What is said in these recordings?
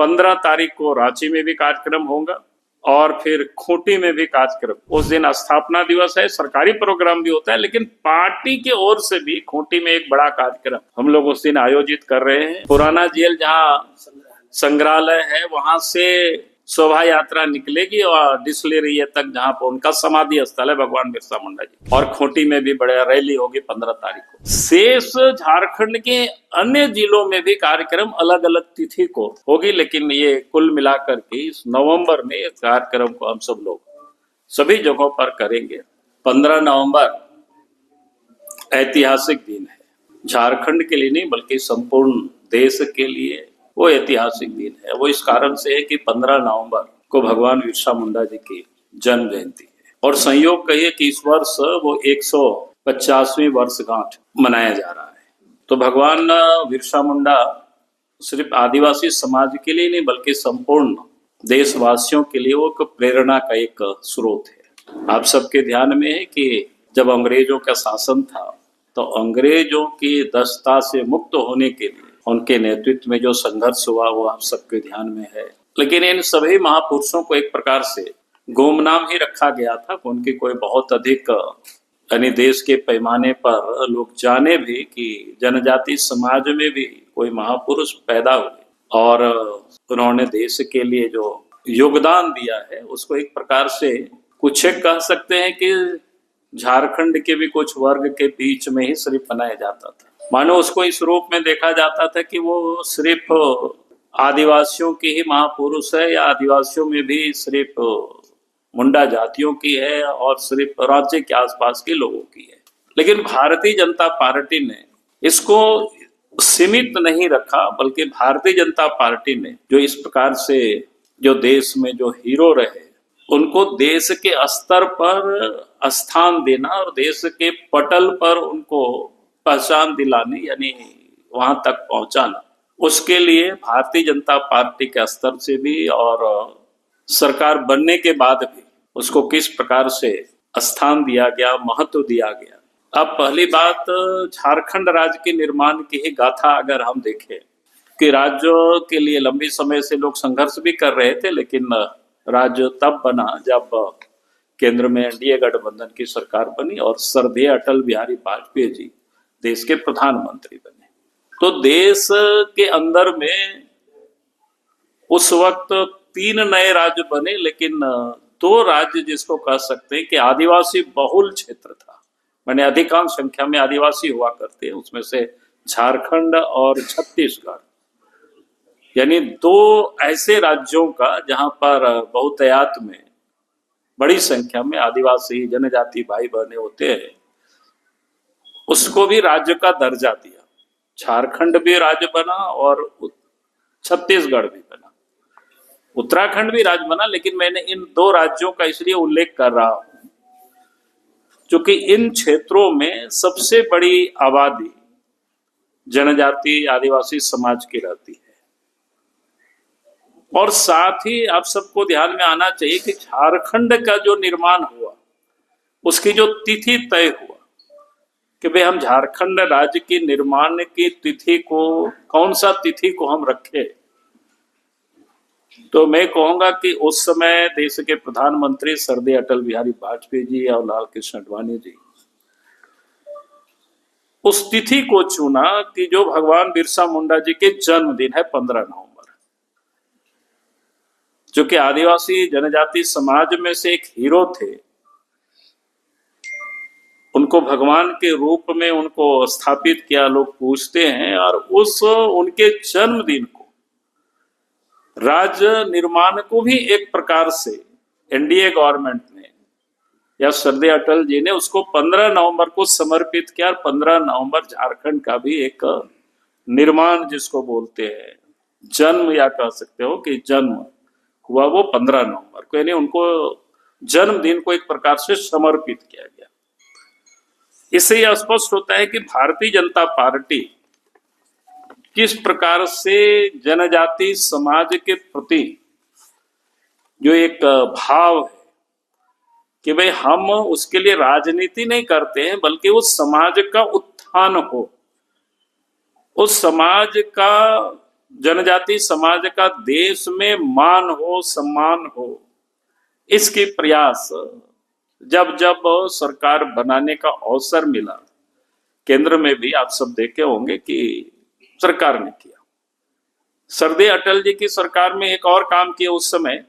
15 तारीख को रांची में भी कार्यक्रम होगा और फिर खूंटी में भी कार्यक्रम। उस दिन स्थापना दिवस है, सरकारी प्रोग्राम भी होता है, लेकिन पार्टी की ओर से भी खूंटी में एक बड़ा कार्यक्रम हम लोग उस दिन आयोजित कर रहे हैं। पुराना जेल जहाँ संग्रहालय है वहां से शोभा यात्रा निकलेगी और डिस्टिलरी तक जहाँ पर उनका समाधि स्थल है भगवान बिरसा मुंडा जी, और खूंटी में भी बड़ा रैली होगी 15 तारीख को। शेष झारखंड के अन्य जिलों में भी कार्यक्रम अलग अलग तिथि को होगी, लेकिन ये कुल मिलाकर के इस नवंबर में कार्यक्रम को हम सब लोग सभी जगहों पर करेंगे। 15 नवंबर ऐतिहासिक दिन है, झारखंड के लिए नहीं बल्कि संपूर्ण देश के लिए वो ऐतिहासिक दिन है। वो इस कारण से है कि 15 नवंबर को भगवान बिरसा मुंडा जी की जन्म जयंती है, और संयोग कहिए कि इस वर्ष वो 150वीं वर्षगांठ मनाया जा रहा है। तो भगवान बिरसा मुंडा सिर्फ आदिवासी समाज के लिए नहीं बल्कि संपूर्ण देशवासियों के लिए वो एक प्रेरणा का एक स्रोत है। आप सबके ध्यान में है कि जब अंग्रेजों का शासन था तो अंग्रेजों की दस्ता से मुक्त होने के लिए उनके नेतृत्व में जो संघर्ष हुआ वो आप सबके ध्यान में है। लेकिन इन सभी महापुरुषों को एक प्रकार से गुमनाम ही रखा गया था। उनकी कोई बहुत अधिक यानी देश के पैमाने पर लोग जाने भी कि जनजाति समाज में भी कोई महापुरुष पैदा हुए और उन्होंने देश के लिए जो योगदान दिया है उसको एक प्रकार से कुछ एक कह सकते हैं कि झारखंड के भी कुछ वर्ग के बीच में ही सिर्फ बनाया जाता था। मानो उसको इस रूप में देखा जाता था कि वो सिर्फ आदिवासियों की ही महापुरुष है या आदिवासियों में भी सिर्फ मुंडा जातियों की है और सिर्फ राज्य के आसपास के लोगों की है। लेकिन भारतीय जनता पार्टी ने इसको सीमित नहीं रखा, बल्कि भारतीय जनता पार्टी ने जो इस प्रकार से जो देश में जो हीरो रहे उनको देश के स्तर पर स्थान देना और देश के पटल पर उनको पहचान दिलानी यानी वहां तक पहुंचाना, उसके लिए भारतीय जनता पार्टी के स्तर से भी और सरकार बनने के बाद भी उसको किस प्रकार से स्थान दिया गया, महत्व दिया गया। अब पहली बात झारखंड राज्य के निर्माण की ही गाथा अगर हम देखें कि राज्य के लिए लंबी समय से लोग संघर्ष भी कर रहे थे, लेकिन राज्य तब बना जब केंद्र में एनडीए गठबंधन की सरकार बनी और श्रद्धेय अटल बिहारी वाजपेयी जी देश के प्रधानमंत्री बने। तो देश के अंदर में उस वक्त 3 नए राज्य बने, लेकिन 2 राज्य जिसको कह सकते हैं कि आदिवासी बहुल क्षेत्र था, माने अधिकांश संख्या में आदिवासी हुआ करते हैं, उसमें से झारखंड और छत्तीसगढ़, यानी 2 ऐसे राज्यों का जहां पर बहुतायत में बड़ी संख्या में आदिवासी जनजाति भाई बहने होते हैं, उसको भी राज्य का दर्जा दिया। झारखंड भी राज्य बना और छत्तीसगढ़ भी बना, उत्तराखंड भी राज्य बना, लेकिन मैंने इन 2 राज्यों का इसलिए उल्लेख कर रहा हूं क्योंकि इन क्षेत्रों में सबसे बड़ी आबादी जनजाति आदिवासी समाज की रहती है। और साथ ही आप सबको ध्यान में आना चाहिए कि झारखंड का जो निर्माण हुआ उसकी जो तिथि तय हुआ कि भाई हम झारखंड राज्य के निर्माण की तिथि को कौन सा तिथि को हम रखें, तो मैं कहूंगा कि उस समय देश के प्रधानमंत्री श्रद्धेय अटल बिहारी वाजपेयी जी और लाल कृष्ण आडवाणी जी उस तिथि को चुना कि जो भगवान बिरसा मुंडा जी के जन्मदिन है 15 नवंबर, जो कि आदिवासी जनजाति समाज में से एक हीरो थे। उनको भगवान के रूप में उनको स्थापित किया, लोग पूछते हैं, और उस उनके जन्मदिन को राज्य निर्माण को भी एक प्रकार से एनडीए गवर्नमेंट ने या श्रद्धेय अटल जी ने उसको 15 नवंबर को समर्पित किया। 15 नवंबर झारखंड का भी एक निर्माण जिसको बोलते हैं, जन्म या कह सकते हो कि जन्म हुआ वो 15 नवंबर को, यानी उनको जन्मदिन को एक प्रकार से समर्पित किया गया। इससे यह स्पष्ट होता है कि भारतीय जनता पार्टी किस प्रकार से जनजाति समाज के प्रति जो एक भाव है कि भाई हम उसके लिए राजनीति नहीं करते हैं, बल्कि उस समाज का उत्थान हो, उस समाज का जनजाति समाज का देश में मान हो, सम्मान हो, इसकी प्रयास जब जब सरकार बनाने का अवसर मिला, केंद्र में भी आप सब देखे होंगे कि सरकार ने किया। सरदे अटल जी की सरकार में एक और काम किए उस समय,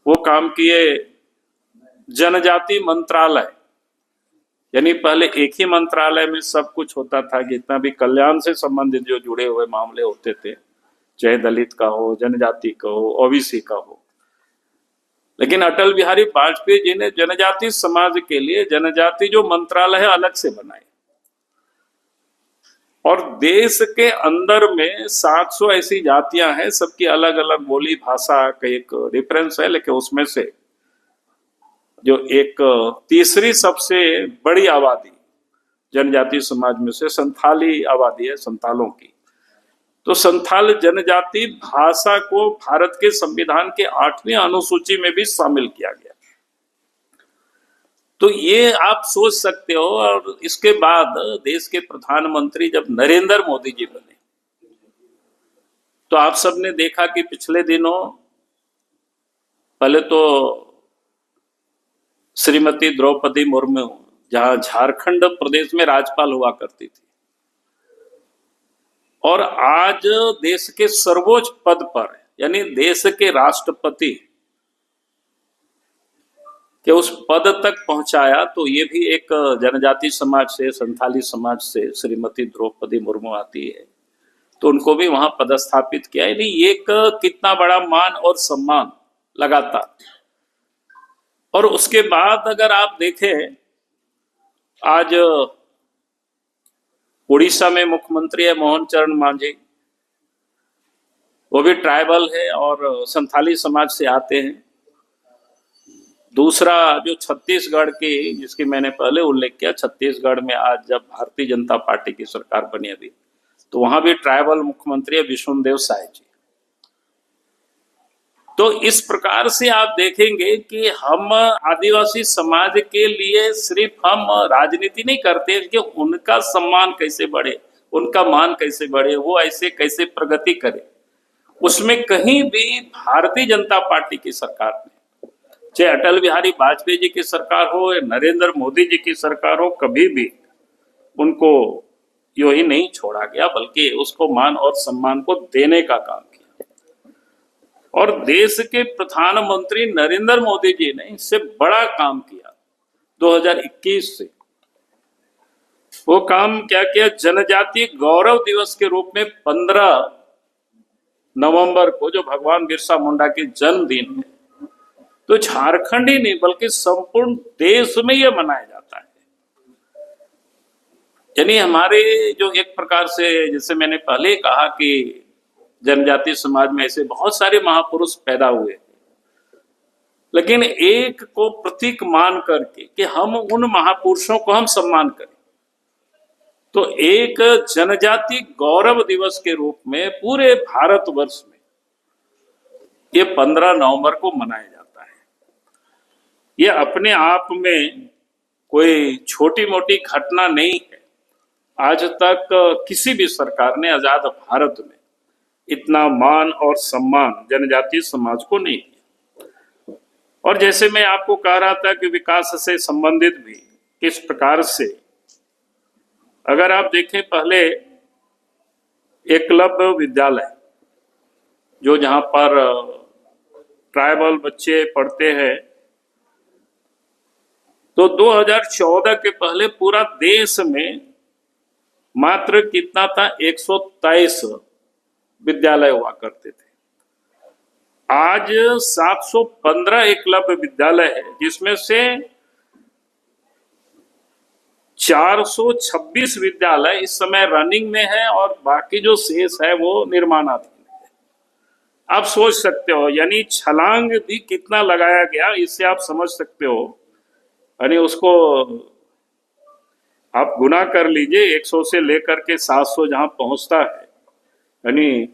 वो काम किए जनजाति मंत्रालय। यानी पहले एक ही मंत्रालय में सब कुछ होता था, जितना भी कल्याण से संबंधित जो जुड़े हुए मामले होते थे, चाहे दलित का हो, जनजाति का हो, ओबीसी का हो। लेकिन अटल बिहारी वाजपेयी जी ने जनजाति समाज के लिए जनजाति जो मंत्रालय है अलग से बनाए, और देश के अंदर में 700 ऐसी जातियां हैं, सबकी अलग अलग बोली भाषा का एक डिफरेंस है, लेकिन उसमें से जो एक तीसरी सबसे बड़ी आबादी जनजाति समाज में से संथाली आबादी है, संथालों की। तो संथाल जनजाति भाषा को भारत के संविधान के 8वीं अनुसूची में भी शामिल किया गया। तो ये आप सोच सकते हो। और इसके बाद देश के प्रधानमंत्री जब नरेंद्र मोदी जी बने, तो आप सबने देखा कि पिछले दिनों पहले तो श्रीमती द्रौपदी मुर्मू, जहां झारखंड प्रदेश में राज्यपाल हुआ करती थी, और आज देश के सर्वोच्च पद पर, यानी देश के राष्ट्रपति के उस पद तक पहुंचाया, तो ये भी एक जनजाति समाज से, संथाली समाज से श्रीमती द्रौपदी मुर्मू आती है, तो उनको भी वहां पदस्थापित किया। यानी एक कितना बड़ा मान और सम्मान लगातार। और उसके बाद अगर आप देखें, आज उड़ीसा में मुख्यमंत्री है मोहन चरण मांझी, वो भी ट्राइबल है और संथाली समाज से आते हैं। दूसरा जो छत्तीसगढ़ की, जिसकी मैंने पहले उल्लेख किया, छत्तीसगढ़ में आज जब भारतीय जनता पार्टी की सरकार बनी अभी, तो वहां भी ट्राइबल मुख्यमंत्री है विष्णुदेव साय जी। तो इस प्रकार से आप देखेंगे कि हम आदिवासी समाज के लिए सिर्फ हम राजनीति नहीं करते कि उनका सम्मान कैसे बढ़े, उनका मान कैसे बढ़े, वो ऐसे कैसे प्रगति करे। उसमें कहीं भी भारतीय जनता पार्टी की सरकार ने, चाहे अटल बिहारी वाजपेयी जी की सरकार हो या नरेंद्र मोदी जी की सरकार हो, कभी भी उनको यूं ही नहीं छोड़ा गया, बल्कि उसको मान और सम्मान को देने का काम किया। और देश के प्रधानमंत्री नरेंद्र मोदी जी ने इससे बड़ा काम किया 2021 से। वो काम क्या किया? जनजातीय गौरव दिवस के रूप में 15 नवंबर को, जो भगवान बिरसा मुंडा के जन्मदिन है, तो झारखंड ही नहीं बल्कि संपूर्ण देश में यह मनाया जाता है। यानी हमारे जो एक प्रकार से, जैसे मैंने पहले कहा कि जनजाति समाज में ऐसे बहुत सारे महापुरुष पैदा हुए, लेकिन एक को प्रतीक मान करके कि हम उन महापुरुषों को हम सम्मान करें, तो एक जनजाति गौरव दिवस के रूप में पूरे भारतवर्ष में ये 15 नवंबर को मनाया जाता है। ये अपने आप में कोई छोटी मोटी घटना नहीं है। आज तक किसी भी सरकार ने आजाद भारत में इतना मान और सम्मान जनजातीय समाज को नहीं दिया। और जैसे मैं आपको कह रहा था कि विकास से संबंधित भी किस प्रकार से, अगर आप देखें, पहले एकलव्य विद्यालय जो जहां पर ट्राइबल बच्चे पढ़ते हैं, तो 2014 के पहले पूरा देश में मात्र कितना था? 123 विद्यालय हुआ करते थे। आज 715 एकलव्य विद्यालय है, जिसमें से 426 विद्यालय इस समय रनिंग में है और बाकी जो शेष है वो निर्माणाधीन है। आप सोच सकते हो, यानी छलांग भी कितना लगाया गया, इससे आप समझ सकते हो। यानी उसको आप गुना कर लीजिए, 100 से लेकर के 700 जहां पहुंचता है, यानी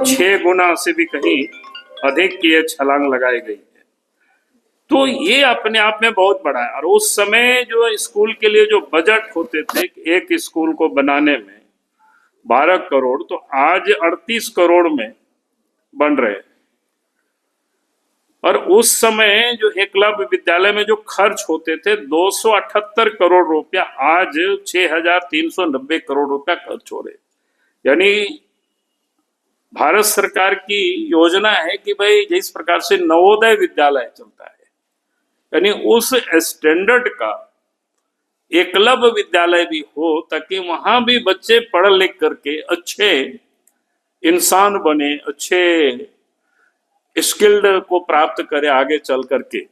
6 गुना से भी कहीं अधिक की ये छलांग लगाई गई है। तो ये अपने आप में बहुत बड़ा है। और उस समय जो स्कूल के लिए जो बजट होते थे एक स्कूल को बनाने में, 12 करोड़, तो आज 38 करोड़ में बन रहे हैं। और उस समय जो एकलव्य विद्यालय में जो खर्च होते थे 278 करोड़ रुपया, आज 6,390 करोड़ रुपया खर्च हो रहे। यानी भारत सरकार की योजना है कि भाई जिस प्रकार से नवोदय विद्यालय चलता है, यानी उस स्टैंडर्ड का एकलव्य विद्यालय भी हो, ताकि वहां भी बच्चे पढ़ लिख करके अच्छे इंसान बने, अच्छे स्किल्ड को प्राप्त करे आगे चल करके।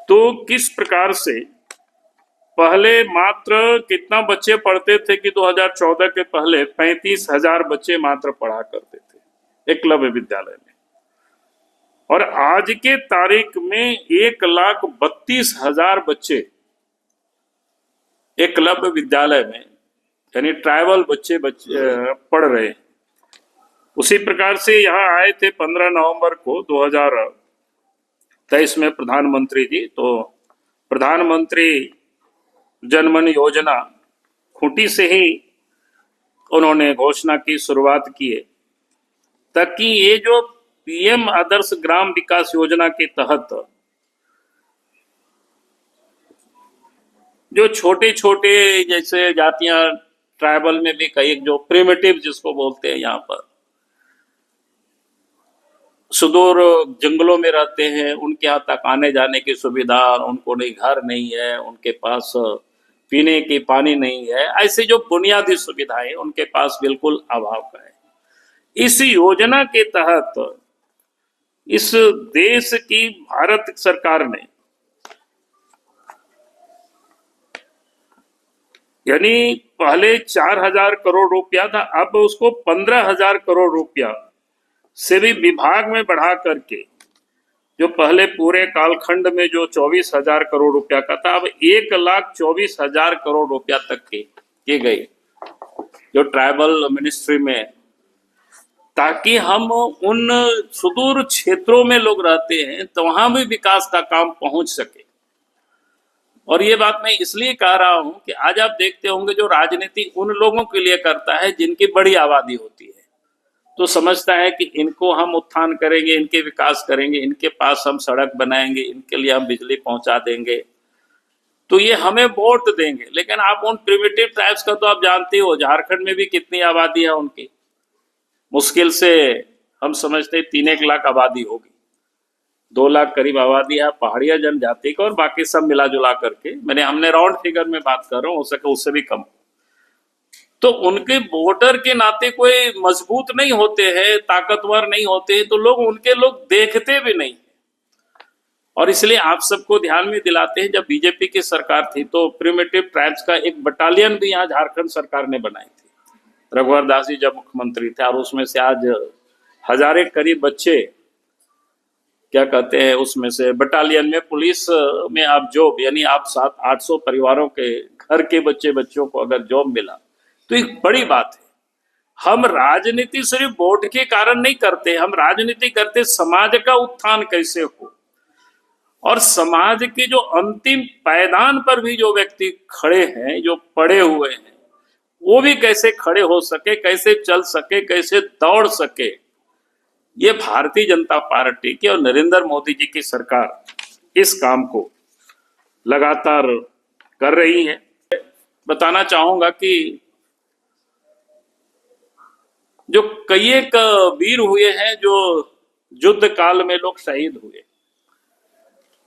तो किस प्रकार से पहले मात्र कितना बच्चे पढ़ते थे कि 2014 के पहले 35,000 बच्चे मात्र पढ़ा करते थे एकलव्य विद्यालय में, और आज के तारीख में 1,32,000 बच्चे एकलव्य विद्यालय में, यानी ट्राइबल बच्चे पढ़ रहे हैं। उसी प्रकार से यहाँ आए थे 15 नवंबर को 2023 में प्रधानमंत्री जी। तो प्रधानमंत्री जनमन योजना खूंटी से ही उन्होंने घोषणा की, शुरुआत की है, ताकि ये जो पीएम आदर्श ग्राम विकास योजना के तहत जो छोटे छोटे जैसे जातियां, ट्राइबल में भी कई जो प्रिमिटिव जिसको बोलते हैं, यहाँ पर सुदूर जंगलों में रहते हैं, उनके यहाँ तक आने जाने की सुविधा, उनको नहीं घर नहीं है, उनके पास पीने की पानी नहीं है, ऐसी जो बुनियादी सुविधाएं उनके पास बिल्कुल अभाव का है। इस योजना के तहत इस देश की भारत सरकार ने, यानी पहले 4,000 करोड़ रुपया था, अब उसको 15,000 करोड़ रुपया से भी विभाग में बढ़ा करके, जो पहले पूरे कालखंड में जो 24,000 करोड़ रुपया का था, अब 1,24,000 करोड़ रुपया तक के गए जो ट्राइबल मिनिस्ट्री में, ताकि हम उन सुदूर क्षेत्रों में लोग रहते हैं तो वहां भी विकास का काम पहुंच सके। और ये बात मैं इसलिए कह रहा हूं कि आज आप देखते होंगे जो राजनीति उन लोगों के लिए करता है जिनकी बड़ी आबादी होती है, तो समझता है कि इनको हम उत्थान करेंगे, इनके विकास करेंगे, इनके पास हम सड़क बनाएंगे, इनके लिए हम बिजली पहुंचा देंगे, तो ये हमें वोट देंगे। लेकिन आप उन प्रिमिटिव ट्राइब्स का तो आप जानते हो, झारखंड में भी कितनी आबादी है उनकी, मुश्किल से हम समझते 3-1 लाख आबादी होगी, 2 लाख करीब आबादी है पहाड़िया जनजाति का, और बाकी सब मिला जुला करके, हमने राउंड फिगर में बात कर रहा हूँ, हो सके उससे भी कम। तो उनके वोटर के नाते कोई मजबूत नहीं होते हैं, ताकतवर नहीं होते हैं, तो लोग देखते भी नहीं। और इसलिए आप सबको ध्यान में दिलाते हैं, जब बीजेपी की सरकार थी तो प्रिमिटिव ट्राइब्स का एक बटालियन भी यहाँ झारखंड सरकार ने बनाई थी, रघुवर दास जी जब मुख्यमंत्री थे, और उसमें से आज हजारे करीब बच्चे, क्या कहते हैं, उसमें से बटालियन में, पुलिस में आप जॉब, यानी आप 700-800 परिवारों के घर के बच्चों को अगर जॉब मिला तो एक बड़ी बात है। हम राजनीति सिर्फ वोट के कारण नहीं करते, हम राजनीति करते समाज का उत्थान कैसे हो, और समाज के जो अंतिम पायदान पर भी जो व्यक्ति खड़े हैं, जो पड़े हुए हैं, वो भी कैसे खड़े हो सके, कैसे चल सके, कैसे दौड़ सके। ये भारतीय जनता पार्टी की और नरेंद्र मोदी जी की सरकार इस काम को लगातार कर रही है। बताना चाहूंगा कि जो कई एक वीर हुए हैं जो युद्ध काल में लोग शहीद हुए,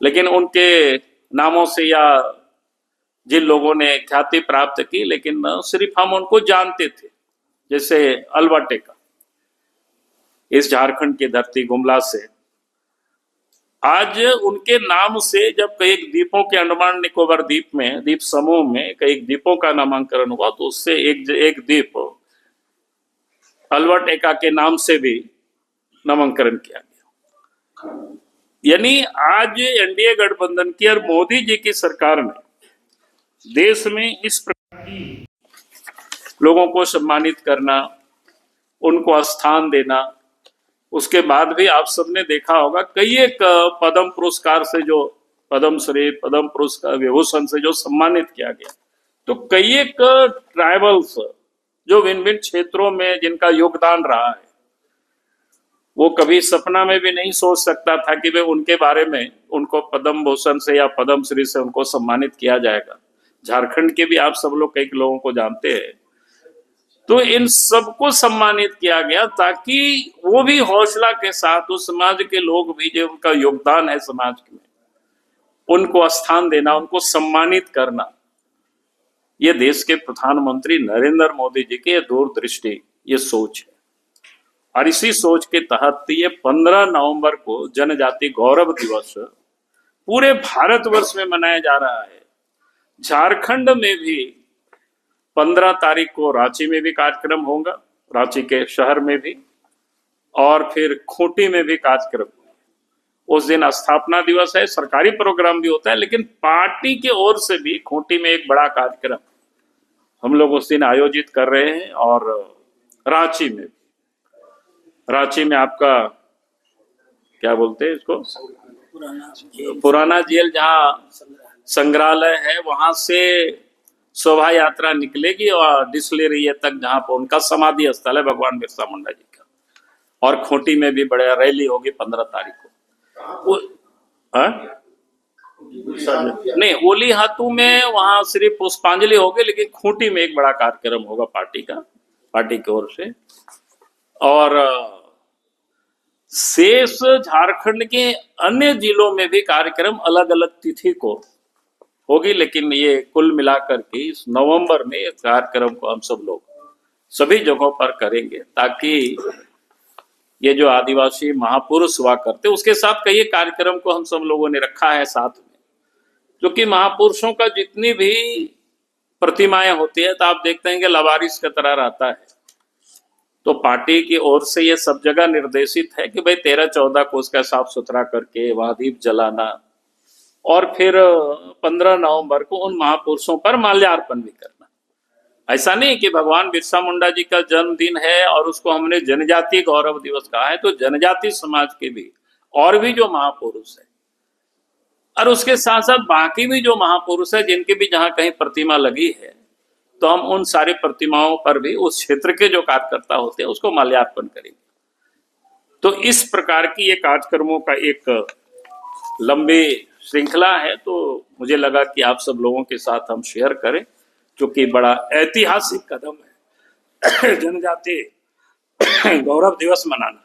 लेकिन उनके नामों से या जिन लोगों ने ख्याति प्राप्त की, लेकिन सिर्फ हम उनको जानते थे, जैसे अलवा टेका इस झारखंड की धरती गुमला से, आज उनके नाम से जब कई द्वीपों के, अंडमान निकोबार द्वीप में, द्वीप समूह में कई द्वीपों का नामांकन हुआ, तो उससे एक द्वीप अलवा टेका के नाम से भी नामांकन किया गया। यानी आज एनडीए गठबंधन की और मोदी जी की सरकार ने देश में इस प्रकार की लोगों को सम्मानित करना, उनको स्थान देना, उसके बाद भी आप सबने देखा होगा कई एक पद्म पुरस्कार से, जो पद्म श्री, पद्म पुरस्कार, विभूषण से जो सम्मानित किया गया, तो कई एक ट्राइबल्स जो भिन्न भिन्न क्षेत्रों में जिनका योगदान रहा है, वो कभी सपना में भी नहीं सोच सकता था कि वे उनके बारे में उनको पद्म भूषण से या पद्म श्री से उनको सम्मानित किया जाएगा। झारखंड के भी आप सब लोग कई लोगों को जानते हैं। तो इन सबको सम्मानित किया गया ताकि वो भी हौसला के साथ उस समाज के लोग भी जो उनका योगदान है समाज में, उनको स्थान देना, उनको सम्मानित करना, ये देश के प्रधानमंत्री नरेंद्र मोदी जी की दूरदृष्टि, ये सोच है। और इसी सोच के तहत ये 15 नवंबर को जनजाति गौरव दिवस पूरे भारतवर्ष में मनाया जा रहा है। झारखंड में भी 15 तारीख को रांची में भी कार्यक्रम होगा, रांची के शहर में भी, और फिर खूंटी में भी कार्यक्रम। उस दिन स्थापना दिवस है, सरकारी प्रोग्राम भी होता है, लेकिन पार्टी की ओर से भी खूंटी में एक बड़ा कार्यक्रम हम लोग उस दिन आयोजित कर रहे हैं। और रांची में, रांची में आपका क्या बोलते हैं इसको, पुराना जेल जहाँ संग्रहालय है, वहां से शोभा यात्रा निकलेगी और डिस्टिलरी तक, जहां पर उनका समाधि स्थल है भगवान बिरसा मुंडा जी का। और खूंटी में भी बड़ा रैली होगी 15 तारीख को। नहीं, ओली हाथू में वहां सिर्फ पुष्पांजलि होगी, लेकिन खूंटी में एक बड़ा कार्यक्रम होगा पार्टी का, पार्टी की ओर से। और शेष झारखंड के अन्य जिलों में भी कार्यक्रम अलग अलग तिथि को होगी, लेकिन ये कुल मिलाकर के इस नवंबर में इस कार्यक्रम को हम सब लोग सभी जगहों पर करेंगे, ताकि ये जो आदिवासी महापुरुष हुआ करते, उसके साथ कई कार्यक्रम को हम सब लोगों ने रखा है साथ में, जो कि महापुरुषों का जितनी भी प्रतिमाएं होती है, तो आप देखते हैं कि लवारिस की तरह रहता है। तो पार्टी की ओर से ये सब जगह निर्देशित है कि भाई 13-14 को उसका साफ सुथरा करके वहां दीप जलाना, और फिर 15 नवंबर को उन महापुरुषों पर माल्यार्पण भी करना। ऐसा नहीं कि भगवान बिरसा मुंडा जी का जन्मदिन है और उसको हमने जनजातीय गौरव दिवस कहा है, तो जनजाति समाज के भी और भी जो महापुरुष है, और उसके साथ साथ बाकी भी जो महापुरुष है जिनकी भी जहां कहीं प्रतिमा लगी है, तो हम उन सारी प्रतिमाओं पर भी उस क्षेत्र के जो कार्यकर्ता होते हैं उसको माल्यार्पण करेंगे। तो इस प्रकार की ये कार्यक्रमों का एक लंबी श्रृंखला है। तो मुझे लगा कि आप सब लोगों के साथ हम शेयर करें, क्योंकि बड़ा ऐतिहासिक कदम है जनजाति गौरव दिवस मनाना।